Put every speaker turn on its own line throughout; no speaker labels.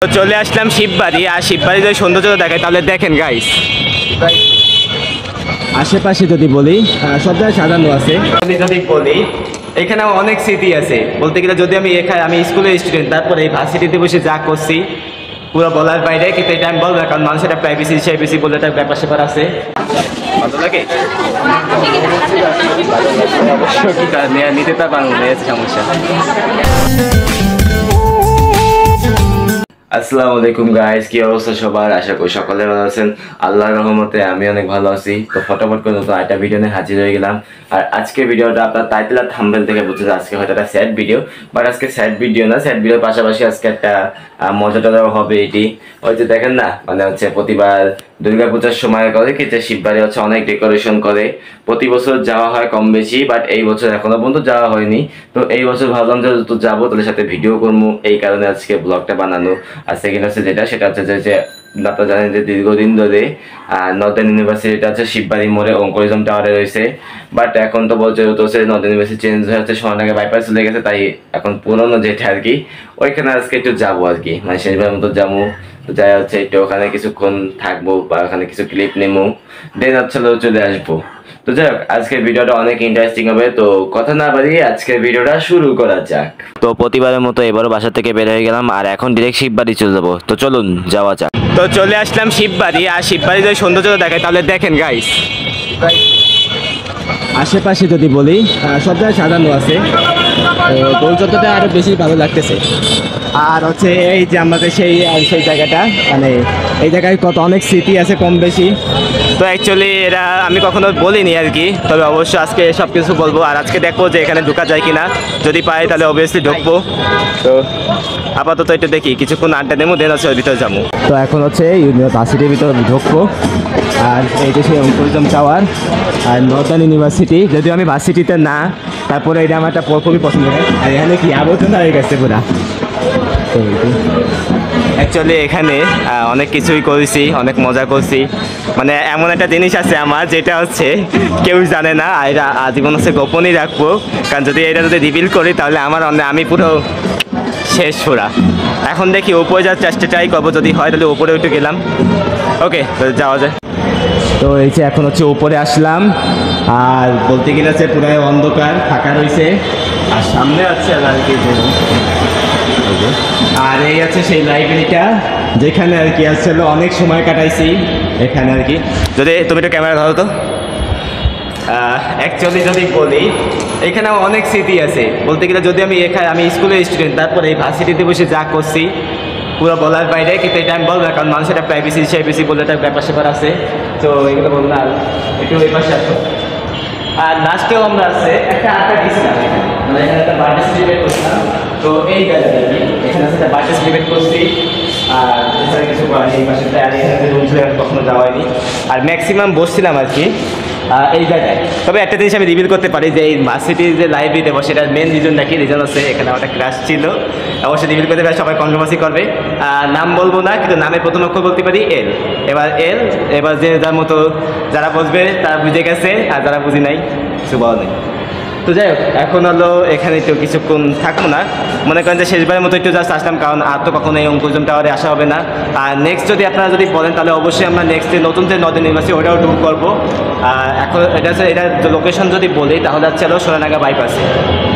তো চলে আসলাম শিববাড়ি। আর শিববাড়ি যদি সৌন্দর্য দেখায় তাহলে দেখেন গাইস, আশেপাশে যদি বলি সব জায়গায় সাজানো আছে। যদি বলি এখানে অনেক স্মৃতি আছে বলতে গেলে। যদি আমি আমি স্কুলের স্টুডেন্ট, তারপরে এই ভার্সিটিতে বসে যা করছি পুরো বলার বাইরে, কিন্তু এটা আমি বলবো না কারণ মানুষের একটা প্রাইভেসি সেভিসি বলে একটা ব্যাপার স্যাপার আছে। ভালো লাগে অবশ্যই, কি নিতে তো পারবো না, সমস্যা। আসসালামু আলাইকুম গাইস, কি অবস্থা সবার? আশা করি সকলে ভালো আছেন। আল্লাহর রহমতে আমি অনেক ভালো আছি। তো ফটাফট করে নতুন একটা ভিডিও নিয়ে হাজির হয়ে গেলাম। আর আজকে ভিডিওটা আপনার টাইটেল আর থাম্বনেল থেকে বুঝতে আজকে হয়তো একটা স্যাড ভিডিও, বাট আজকে স্যাড ভিডিও না। স্যাড ভিডিওর পাশাপাশি আজকে একটা মজাটাও হবে। এটি ওই যে দেখেন না, মানে হচ্ছে প্রতিবার দুর্গাপূজার সময় করে কি যে শিববাড়ি হচ্ছে অনেক ডেকোরেশন করে। প্রতি বছর যাওয়া হয় কম বেশি, বাট এই বছর এখনো পর্যন্ত যাওয়া হয়নি। তো এই বছর ভাবলাম যে তো যাবো, তাদের সাথে ভিডিও করবো, এই কারণে আজকে ব্লগটা বানানো। আর সেকেন্ড হচ্ছে সেটা হচ্ছে যে আপনারা জানেন যে দীর্ঘদিন ধরে নর্দার্ন ইউনিভার্সিটিটা হচ্ছে শিববাড়ি মোড়ে অঙ্কুরিজম টাওয়ারে রয়েছে। বাট এখন তো বলছে নর্দার্ন ইউনিভার্সিটি চেঞ্জ হয়ে হচ্ছে সোনারগাঁ বাইপাস চলে গেছে, তাই এখন পুরোনো যেটা আর কি ওইখানে আজকে একটু যাবো আর কি, মানে শেষবার মতো যাবো। তো যাই হচ্ছে একটু ওখানে কিছুক্ষণ থাকবো বা ওখানে কিছু ক্লিপ নেবো, দেন হচ্ছে চলে আসবো। তো যাই হোক, আজকের ভিডিওটা অনেক ইন্টারেস্টিং হবে। তো কথা না বাড়িয়ে আজকের ভিডিওটা শুরু করা যাক। তো প্রতিবারের মতো এবারও বাসা থেকে বের হয়ে গেলাম, আর এখন ডিরেক্ট শিববাড়ি চলে যাবো। তো চলুন যাওয়া যাক। তো চলে আসলাম শিববাড়ি। আর শিববাড়ি যদি সৌন্দর্য দেখায় তাহলে দেখেন গাইস, আশেপাশে যদি বলি সব জায়গায় সাজানো আছে। গোলচত্বরটা আরো বেশি ভালো লাগতেছে। আর হচ্ছে এই যে আমাদের সেই জায়গাটা, মানে এই জায়গায় কত অনেক স্মৃতি আছে কম বেশি। তো অ্যাকচুয়ালি এরা আমি কখনো বলিনি আর কি, তবে অবশ্যই আজকে সব কিছু বলবো। আর আজকে দেখবো যে এখানে ঢোকা যায় কিনা, যদি পাই তাহলে অবভিয়াসলি ঢুকবো। তো আপাতত এটা দেখি, কিছুক্ষণ আড্ডা দেবো, দেন হচ্ছে ওর ভিতরে যাবো। তো এখন হচ্ছে ইউনিভার্সিটির ভিতরে ঢুকবো। আর এই যে সেই অঙ্কুরিজম টাওয়ার আর নর্দার্ন ইউনিভার্সিটি, যদিও আমি ভার্সিটিতে না, তারপরে এটা আমার একটা খুবই পছন্দ হয়। আর এখানে কি আবর্জনা হয়ে গেছে পুরা। অ্যাকচুয়ালি এখানে অনেক কিছুই করেছি, অনেক মজা করছি। মানে এমন একটা জিনিস আছে আমার, যেটা হচ্ছে কেউ জানে না, আর এটা আজীবন হচ্ছে গোপনই রাখবো। কারণ যদি এটা যদি রিভিল করি তাহলে আমি পুরো শেষ পুরা। এখন দেখি উপরে যাওয়ার চেষ্টা ট্রাই করবো, যদি হয় তাহলে উপরে উঠে গেলাম। ওকে, যাওয়া যায়। তো এই যে এখন হচ্ছে উপরে আসলাম, আর বলতে গেলে হচ্ছে পুরো অন্ধকার ফাঁকা রয়েছে। আর সামনে আছে আর কি, আর এই আছে সেই লাইব্রেরিটা যেখানে আর কি আসলে অনেক সময় কাটাইছি এখানে আর কি। যদি তুমি একটু ক্যামেরা ধরো তো। অ্যাকচুয়ালি যদি বলি এখানে অনেক স্মৃতি আছে বলতে গেলে। যদি আমি স্কুলের স্টুডেন্ট, তারপরে এই ভার্সিটিতে বসে যা করছি পুরো বলার বাইরে, কিন্তু এটা আমি বলবো না কারণ মানুষের একটা প্রাইভেসি সেভিসি বলে একটা ব্যাপার স্যাপার আছে। তো এগুলো বলবো না, একটু ওই পাশে আসো। আর লাস্টেও আমরা আছে একটা আড্ডা দিয়েছিলাম এখানে, মানে এখানে একটা বার্থডে সেলিব্রেট করছিলাম। তো এই জায়গাটা এখানে আছে একটা বার্থডে সেলিব্রেট করছি। আর এছাড়া কিছু এই পাশে রুম ছিল, কখনো যাওয়া হয়নি। আর ম্যাক্সিমাম বসছিলাম আর কি এই জায়গায়। তবে একটা জিনিস আমি রিভিল করতে পারি যে এই ভার্সিটির যে লাইব্রেরি দেবো, সেটার মেন রিজন নাকি রিজন হচ্ছে এখানে আমার একটা ক্লাস ছিল। অবশ্যই রিভিল করতে পারি, সবাই কন্ট্রোভার্সি করবে। নাম বলবো না, কিন্তু নামের প্রথম অক্ষর বলতে পারি এল। এবার যে যার মতো যারা বুঝবে তারা বুঝে গেছে, আর যারা বুঝি নাই কিছু বলা নেই। তো যাই হোক, এখন হলো এখানে একটু কিছুক্ষণ থাকবো না, মনে করেন যে শেষবারের মতো একটু জাস্ট আসলাম, কারণ আর তো কখনো এই অঙ্কুরিজম টাওয়ারে আসা হবে না। আর নেক্সট যদি আপনারা যদি বলেন তাহলে অবশ্যই আমরা নেক্সট নতুন যে নর্দার্ন ইউনিভার্সিটি ওটাও ট্যুর করবো। আর এখন এটার লোকেশন যদি বলি তাহলে হচ্ছে সোনারগাঁ বাইপাসে,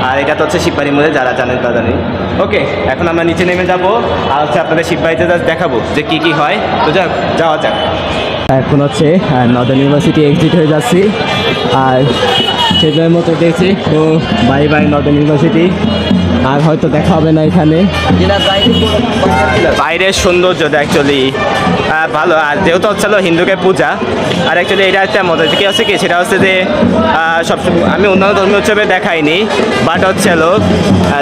আর এটা তো হচ্ছে শিববাড়ি মোড়ে, যারা জানেন তারা জানেন। ওকে, এখন আমরা নিচে নেমে যাবো, আর হচ্ছে আপনাদের শিববাড়িতে জাস্ট দেখাবো যে কী হয়। তো যাওয়া যাক। এখন হচ্ছে নর্দার্ন ইউনিভার্সিটি এক্সিট হয়ে যাচ্ছি, আর সেজনের মতো দেখছি। তো বাই বাই নর্দার্ন ইউনিভার্সিটি, আর হয়তো দেখা হবে না এখানে। বাইরের সৌন্দর্য অ্যাকচুয়ালি ভালো। আর যেহেতু হচ্ছিল হিন্দুকে পূজা, আর অ্যাকচুয়ালি এটা একটা মজা কি হচ্ছে কি, সেটা হচ্ছে যে সবসময় আমি অন্যান্য ধর্মীয় উৎসবে দেখাইনি, বাট হচ্ছিল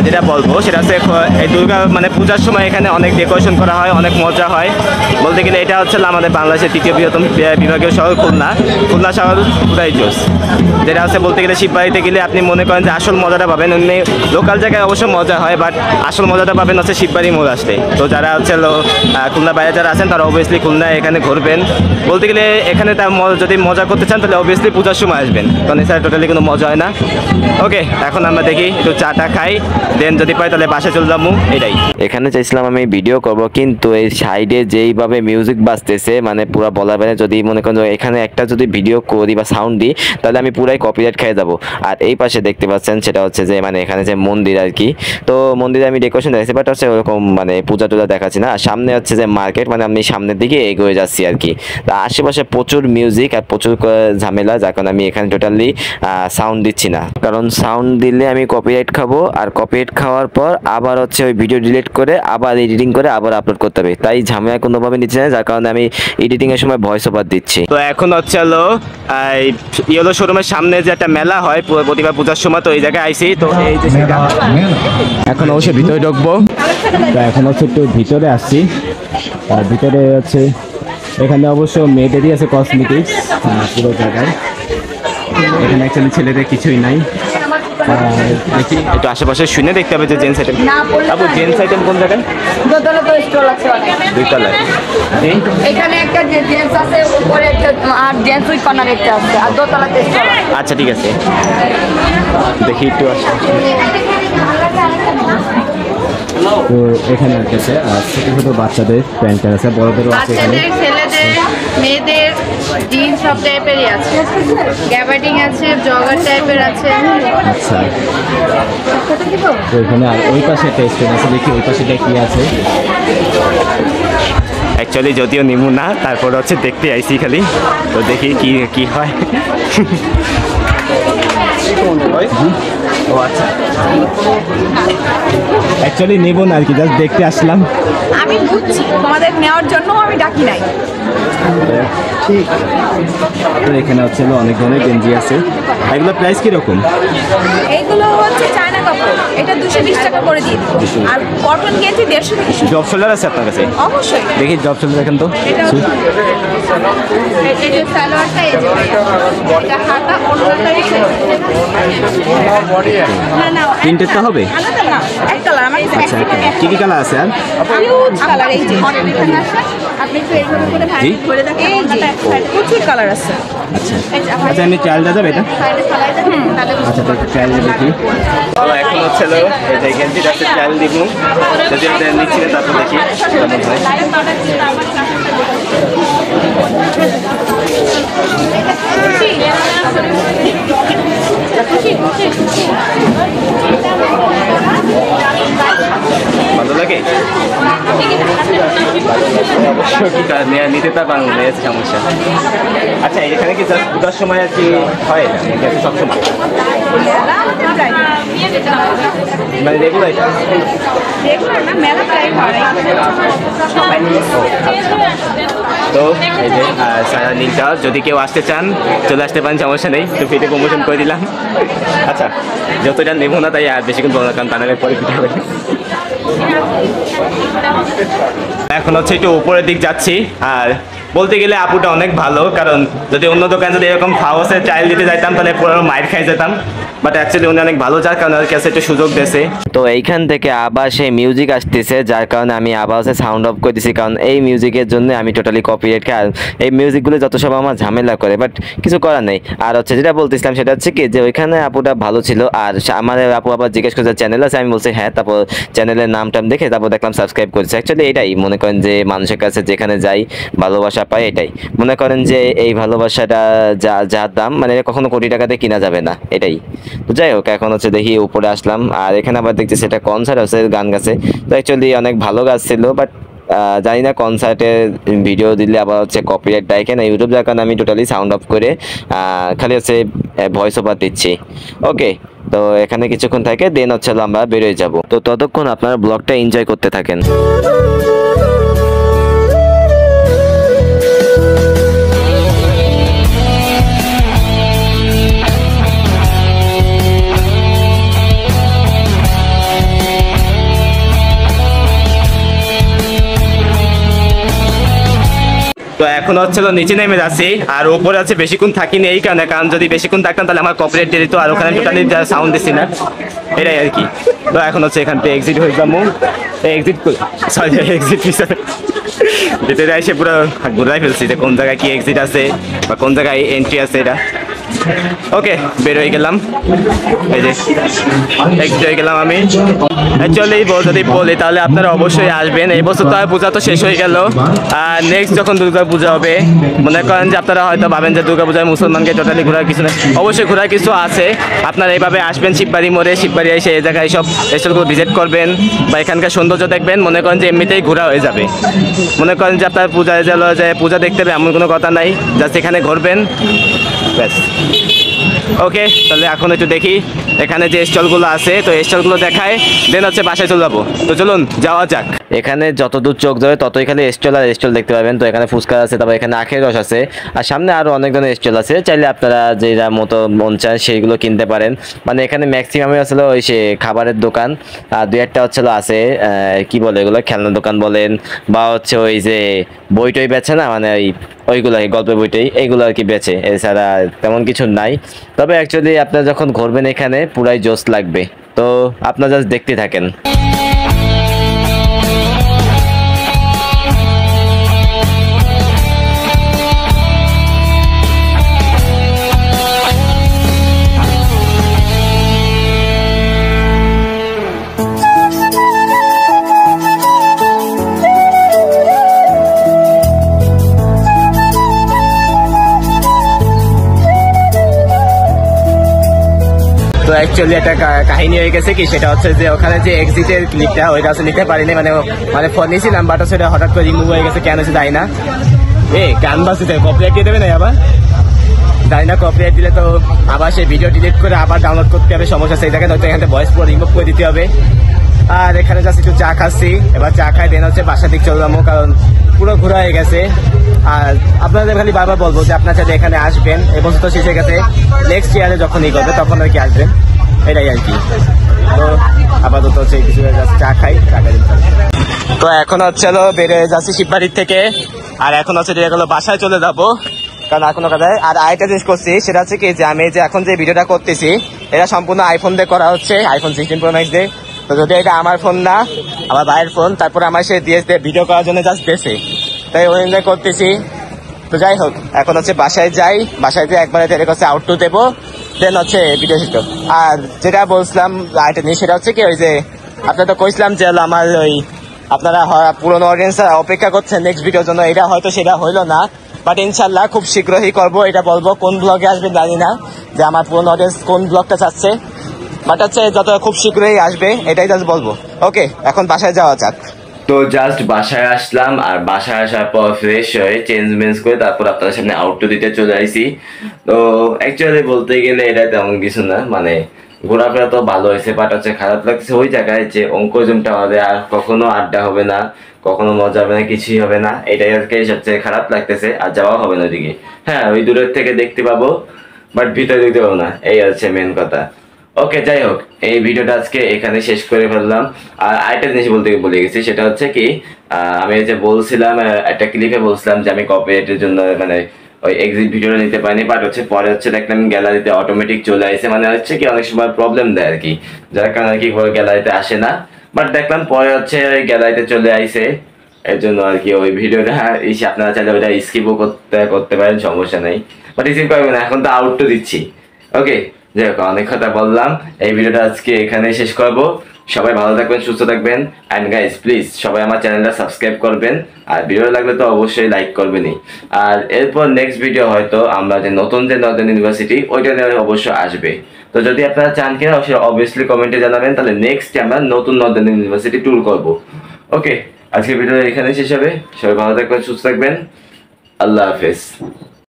যেটা বলবো সেটা হচ্ছে এই দুর্গা মানে পূজার সময় এখানে অনেক ডেকোরেশন করা হয়, অনেক মজা হয়। বলতে গেলে এটা হচ্ছে আমাদের বাংলাদেশের তৃতীয় বৃহত্তম বিভাগীয় শহর খুলনা শহর পুরাই জোস। যেটা হচ্ছে বলতে গেলে শিববাড়িতে গেলে আপনি মনে করেন যে আসল মজাটা পাবেন। এমনি লোকাল জায়গায় অবশ্য মজা হয়, বাট আসল মজাটা পাবেন হচ্ছে শিববাড়ি মোড় আসলে। তো যারা হচ্ছে খুলনা বাইরে যারা আছেন তারা অবভিয়াসলি খুলনায় এখানে ঘুরবেন, বলতে গেলে এখানে যদি মজা করতে চান তাহলে অবভিয়াসলি পূজার সময় আসবেন, কারণ এছাড়া টোটালি কোনো মজা হয় না। ওকে, এখন আমরা দেখি একটু চাটা খাই, দেন যদি পাই তাহলে বাসা চলে যাবো, এটাই।
এখানে চাইছিলাম আমি ভিডিও করব, কিন্তু এই সাইডে যেইভাবে মিউজিক বাজতেছে মানে পুরো বলার বাইরে। যদি মনে করেন এখানে একটা যদি ভিডিও করি বা সাউন্ড দিই তাহলে আমি পুরাই কপিরাইট খেয়ে যাবো। আর এই পাশে দেখতে পাচ্ছেন সেটা হচ্ছে যে মানে এখানে যে মন্দির আর কি, তো মন্দিরে আমি ডেকোরেশন দেখছি, বাট হচ্ছে ওরকম মানে পূজা টুজা দেখাচ্ছি না। আর সামনে হচ্ছে যে মার্কেট, মানে আমি সামনের দিকে এগিয়ে যাচ্ছি আর কি। তা আশেপাশে প্রচুর মিউজিক আর প্রচুর ঝামেলা, যার কারণে আমি এখানে টোটালি সাউন্ড দিচ্ছি না, কারণ সাউন্ড দিলে আমি কপিরাইট খাবো। আর কপিরাইট খাওয়ার পর আবার হচ্ছে ওই ভিডিও ডিলিট করে আবার এডিটিং করে আবার আপলোড করতে হবে, তাই ঝামেলা কোনোভাবে নিচ্ছে না, যার কারণে আমি এডিটিং এর সময় ভয়েস ওভার দিচ্ছি।
তো এখন হচ্ছে হলো ইয়েলো শোরুমের সামনে যে একটা মেলা হয় প্রতিবার পূজার সময়, তো এই জায়গায় আইসি। তো এই যে এখন অবশ্যই ভিতরে ঢুকবো, তো এখন হচ্ছে একটু ভিতরে আসছি। আর ভিতরে হচ্ছে এখানে অবশ্য মেয়েদেরই আছে কসমেটিক্স পুরো জায়গায়, এখানে অ্যাকচুয়ালি ছেলেদের কিছুই নাই। দেখি একটু আশেপাশে শুনে দেখতে হবে যে জেন্টস আইটেম। আপু জেন্টস আইটেম কোন জায়গায়?
দোতলা তো স্টল আছে অনেক।
দুইতলায়
এখানে একটা জেন্টস আছে, উপরে একটা আর জেন্টস উইথ কর্নার একটা আছে, আর দোতলাতে স্টল আছে।
আচ্ছা ঠিক আছে, দেখি একটু আসে। তো এখানে আছে আর ছোট ছোট বাচ্চাদের প্যান্ট আছে, বড়দেরও আছে এখানে।
বাচ্চাদের, ছেলেদের, মেয়েদের জিন্স সব টাইপেরই আছে, গ্যাবার্ডিং আছে, জগার টাইপের আছে।
আচ্ছা, তো এখানে আর ওই পাশে একটা স্ট্যান্ড আছে, দেখি ওই পাশেটা কি আছে। অ্যাকচুয়ালি যদিও নিমু না, তারপর হচ্ছে দেখতে আইসি খালি, তো দেখি কি কি হয়। ও আচ্ছা, অ্যাকচুয়ালি নেব না আর কি, জাস্ট দেখতে আসলাম।
আমি বুঝছি তোমাদের নেওয়ার জন্য আমি ডাকি নাই।
তো এখানে হচ্ছে অনেক ধরনের গেঞ্জি আছে, এগুলো প্রাইস কিরকম?
এইগুলো হচ্ছে চায়না কাপড়, এটা 220 টাকা করে দিয়ে দিব। আর কটন গেঞ্জি 150 থেকে শুরু।
জব শোল্ডার আছে আপনার কাছে?
অবশ্যই।
দেখি জব শোল্ডার দেখেন তো।
এটা এই যে সালোয়ারটা, এই যে এটা হাতা, ওড়নাটা না না
প্রিন্টেড তো হবে?
আলাদা না, এক কালার আমার কাছে।
আচ্ছা, কি কি কালার আছে? আর
হিউজ কালার, এই যে আপনি একটু এইভাবে করে ভাই ধরে দেখেন, এই যে প্রচুর কালার আছে।
আচ্ছা আচ্ছা, আমি ট্রায়াল দেওয়া যাবে এটা? আচ্ছা, তো ট্রায়াল দেখি। এখন হচ্ছে এই গেঞ্জি যাচ্ছে ট্রায়াল দিব, যদি নিচ্ছি না তারপর দেখি কেমন হয়। ভালো লাগে? নিতে তো পারবো না, সমস্যা। আচ্ছা, এখানে কি জাস্ট পূজার সময় আর কি হয় সবসময়? মানে রেগুলার তো এই যে সারা নীলটা, যদি কেউ আসতে চান চলে আসতে পারেন, সমস্যা নেই, তো ফ্রিতে প্রমোশন করে দিলাম। আচ্ছা, যতটা নেবো না তাই আর বেশিক্ষণ বলো না, কারণ তাহলে পরে ফিতে হবে। এখন হচ্ছে একটু উপরের দিক যাচ্ছি, আর বলতে গেলে আপুটা অনেক ভালো, কারণ যদি অন্য দোকান যদি এরকম খাওয়াসে চাইল দিতে যাইতাম তাহলে পুরো মাইর খাই যেতাম, বাট অ্যাকচুয়ালি উনি অনেক ভালো, যার কারণে ওর কাছে একটু সুযোগ দিয়েছে।
তো এইখান থেকে আবার সেই মিউজিক আসতেছে, যার কারণে আমি আবার হচ্ছে সাউন্ড অফ করে দিছি, কারণ এই মিউজিকের জন্য আমি টোটালি কপিরাইট খাই। আর এই মিউজিকগুলো যত সব আমার ঝামেলা করে, বাট কিছু করার নেই। আর হচ্ছে যেটা বলতেছিলাম সেটা হচ্ছে কি, যে ওইখানে আপুটা ভালো ছিল, আর আমার আপু আবার জিজ্ঞেস করছে চ্যানেল আছে, আমি বলছি হ্যাঁ, তারপর চ্যানেলের নাম টাম দেখে তারপর দেখলাম সাবস্ক্রাইব করেছে। অ্যাকচুয়ালি এটাই মনে করেন যে মানুষের কাছে যেখানে যাই ভালোবাসা পাই, এটাই মনে করেন যে এই ভালোবাসাটা যার দাম মানে কখনো কোটি টাকাতে কিনা যাবে না, এটাই। তো যাই হোক, এখন হচ্ছে দেখি উপরে আসলাম, আর এখানে আবার দেখছি সেটা কনসার্ট হচ্ছে, গান গাছে। তো অ্যাকচুয়ালি অনেক ভালো গাছ ছিল, বাট জানি না কনসার্টের ভিডিও দিলে আবার হচ্ছে কপিরাইট দেয় কিনা ইউটিউব, যার কারণে আমি টোটালি সাউন্ড অফ করে খালি হচ্ছে ভয়েস ওভার দিচ্ছি। ওকে, তো এখানে কিছুক্ষণ থাকে, দেন হচ্ছে আমরা বেরোয় যাব। তো ততক্ষণ আপনারা ব্লগটা এনজয় করতে থাকেন।
তো এখন হচ্ছে নিচে নেমে যাচ্ছি, আর উপরে আছে বেশিক্ষণ থাকিনি এই কারণে, কারণ যদি বেশিক্ষণ থাকতাম তাহলে আমার কপিরাইট দিয়ে দিত, আর ওখানে টোটালি সাউন্ড দিচ্ছি না, এটাই আর কি। তো এখন হচ্ছে এখান থেকে এক্সিট হয়ে যাবো, এক্সিট সরি এক্সিট পিছনে ভিতরে এসে পুরো ঘুরাই ফেলছি যে কোন জায়গায় কি এক্সিট আছে বা কোন জায়গায় এন্ট্রি আছে এটা। ওকে, বের হয়ে গেলাম, এই যে এক্সিট হয়ে গেলাম আমি। অ্যাকচুয়ালি যদি বলি তাহলে আপনারা অবশ্যই আসবেন। এই বছর তো আর পূজা তো শেষ হয়ে গেল, আর নেক্সট যখন দুর্গা পূজা হবে, মনে করেন যে আপনারা হয়তো ভাবেন যে দুর্গা পূজায় মুসলমানকে টোটালি ঘোরার কিছু নেই, অবশ্যই ঘোরার কিছু আছে। আপনারা এইভাবে আসবেন শিববাড়ি মোড়ে, শিববাড়ি এসে এই জায়গায় সব স্টলগুলো ভিজিট করবেন বা এখানকার সৌন্দর্য দেখবেন। মনে করেন যে এমনিতেই ঘোরা হয়ে যাবে। মনে করেন যে আপনার পূজায় যে পূজা দেখতে হবে এমন কোনো কথা নাই, জাস্ট এখানে ঘুরবেন ব্যাস। ওকে, তাহলে এখন একটু দেখি এখানে যে স্টলগুলো আছে, তো স্টলগুলো দেখায় দেন হচ্ছে বাসায় চলে যাবো। তো চলুন যাওয়া যাক।
এখানে যতদূর চোখ যাবে ততই খালি স্টল আর স্টল দেখতে পাবেন। তো এখানে ফুচকা আছে, তারপর এখানে আখের রস আছে, আর সামনে আরও অনেক ধরনের স্টল আছে। চাইলে আপনারা যেটা মতো মন চায় সেইগুলো কিনতে পারেন। মানে এখানে ম্যাক্সিমামই আসলে ওই সে খাবারের দোকান, আর দু একটা হচ্ছে আছে কি বলে এগুলো, খেলনার দোকান বলেন বা হচ্ছে ওই যে বই টই বেছে না, মানে ওইগুলো গল্পের বইটাই এইগুলো আর কি বেচে, এছাড়া তেমন কিছু নাই। তবে অ্যাকচুয়ালি আপনারা যখন ঘুরবেন এখানে পুরাই জোশ লাগবে। তো আপনারা জাস্ট দেখতে থাকেন।
তো অ্যাকচুয়ালি একটা কাহিনী হয়ে গেছে কি, সেটা হচ্ছে যে ওখানে যে এক্সিটের ক্লিপটা ওইটা হচ্ছে নিতে পারিনি, মানে ফোন নিয়েছিলাম বাট সেটা হঠাৎ করে রিমুভ হয়ে গেছে, কেন হচ্ছে যাই না। গান বাজতে কপিরাইট দিয়ে দেবে না আবার, জানি না কপিরাইট দিলে তো আবার সেই ভিডিও ডিলিট করে আবার ডাউনলোড করতে হবে, সমস্যা সেই জায়গায় হয়তো এখানে ভয়েস পুরো রিমুভ করে দিতে হবে। আর এখানে জাস্ট একটু চা খাচ্ছি, এবার চা খাই দেন হচ্ছে বাসা দিক চলে যাবো, কারণ পুরো ঘোরা হয়ে গেছে। আর আপনাদের খালি বারবার বলবো যে আপনার চাইলে এখানে আসবেন, এবছর তো শেষে গেছে, নেক্সট ইয়ারে যখন ই করবে তখন আর কি আসবেন, এটাই আর কি। তো আপাতত হচ্ছে কিছু চা খাই, চা খাই। তো এখন হচ্ছে বেড়ে যাচ্ছি শিববাড়ির থেকে, আর এখন হচ্ছে যেগুলো বাসায় চলে যাবো, কারণ আর কোনো কথায়। আর আরেকটা জিনিস করছি, সেটা হচ্ছে কি যে আমি যে এখন যে ভিডিওটা করতেছি এটা সম্পূর্ণ আইফোন দিয়ে করা হচ্ছে, আইফোন 16 Pro Max দিয়ে। তো যদি এটা আমার ফোন না, আমার ভাইয়ের ফোন, তারপরে আমার সে দিয়ে ভিডিও করার জন্য জাস্ট দেশে, তাই ওই জন্য করতেছি। তো যাই হোক, এখন হচ্ছে বাসায় যাই, বাসায় যেয়ে একবারে তেরে কাছে আউটটু দেবো, দেন হচ্ছে ভিডিও শিখত। আর যেটা বলছিলাম আরেকটা জিনিস, সেটা হচ্ছে কি ওই যে আপনার তো কইছিলাম যে আমার ওই আপনারা পুরোনো অডিয়েন্স অপেক্ষা করছেন নেক্সট ভিডিওর জন্য, এটা হয়তো সেটা হইলো না, বাট ইনশাল্লাহ খুব শীঘ্রই করবো। এটা বলবো কোন ব্লগে আসবে জানি না, যে আমার পুরোনো অডিয়েন্স কোন ব্লগটা চাচ্ছে, বাট হচ্ছে যত খুব শীঘ্রই আসবে এটাই জাস্ট বলবো। ওকে, এখন বাসায় যাওয়া যাক।
তো জাস্ট বাসায় আসলাম, আর বাসায় আসার পর ফ্রেশ হয়ে চেঞ্জ মেঞ্জ করে তারপর আপনাদের সামনে আউটডোর দিতে চলে আসি। তো অ্যাকচুয়ালি বলতে গেলে এটা তেমন কিছু না, মানে ঘোরাফেরা তো ভালো হয়েছে, বাট হচ্ছে খারাপ লাগছে ওই জায়গায় যে অঙ্কজমটা হবে আর কখনো আড্ডা হবে না, কখনো মজা হবে না, কিছুই হবে না, এটাই আজকে সবচেয়ে খারাপ লাগতেছে। আর যাওয়া হবে না ওইদিকে, হ্যাঁ ওই দূরের থেকে দেখতে পাবো বাট ভিতরে দেখতে পাবো না, এই হচ্ছে মেন কথা। ওকে, যাই হোক, এই ভিডিওটা আজকে এখানে শেষ করে ফেললাম। আর আরেকটা জিনিস বলতে ভুলে গেছি, সেটা হচ্ছে কি আমি যে বলছিলাম একটা ক্লিপে বলছিলাম যে আমি কপিরাইটের জন্য মানে ওই এক্সিট ভিডিওটা নিতে পারিনি, বাট হচ্ছে পরে হচ্ছে দেখলাম গ্যালারিতে অটোমেটিক চলে আসে, মানে হচ্ছে কি অনেক সময় প্রবলেম দেয় আর কি, যার কারণে আর কি গ্যালারিতে আসে না, বাট দেখলাম পরে হচ্ছে ওই গ্যালারিতে চলে আসে, এর জন্য আর কি ওই ভিডিওটা আপনারা চাইলে ওইটা স্কিপও করতে পারেন, সমস্যা নেই, বাট স্কিপ করবেন না, এখন তো আউটটো দিচ্ছি। ওকে, যাই হোক, অনেক কথা বললাম, এই ভিডিওটা আজকে এখানে শেষ করবো। সবাই ভালো থাকবেন, সুস্থ থাকবেন, অ্যান্ড গাইজ প্লিজ সবাই আমার চ্যানেলটা সাবস্ক্রাইব করবেন, আর ভিডিও লাগলে তো অবশ্যই লাইক করবেনই। আর এরপর নেক্সট ভিডিও হয়তো আমরা যে নতুন যে নর্দার্ন ইউনিভার্সিটি ওইটা নিয়ে অবশ্যই আসবে। তো যদি আপনারা চান কিনা অবভিয়াসলি কমেন্টে জানাবেন, তাহলে নেক্সট আমরা নতুন নর্দার্ন ইউনিভার্সিটি ট্যুর করবো। ওকে, আজকে ভিডিও এখানে শেষ হবে, সবাই ভালো থাকবেন, সুস্থ থাকবেন, আল্লাহ হাফেজ।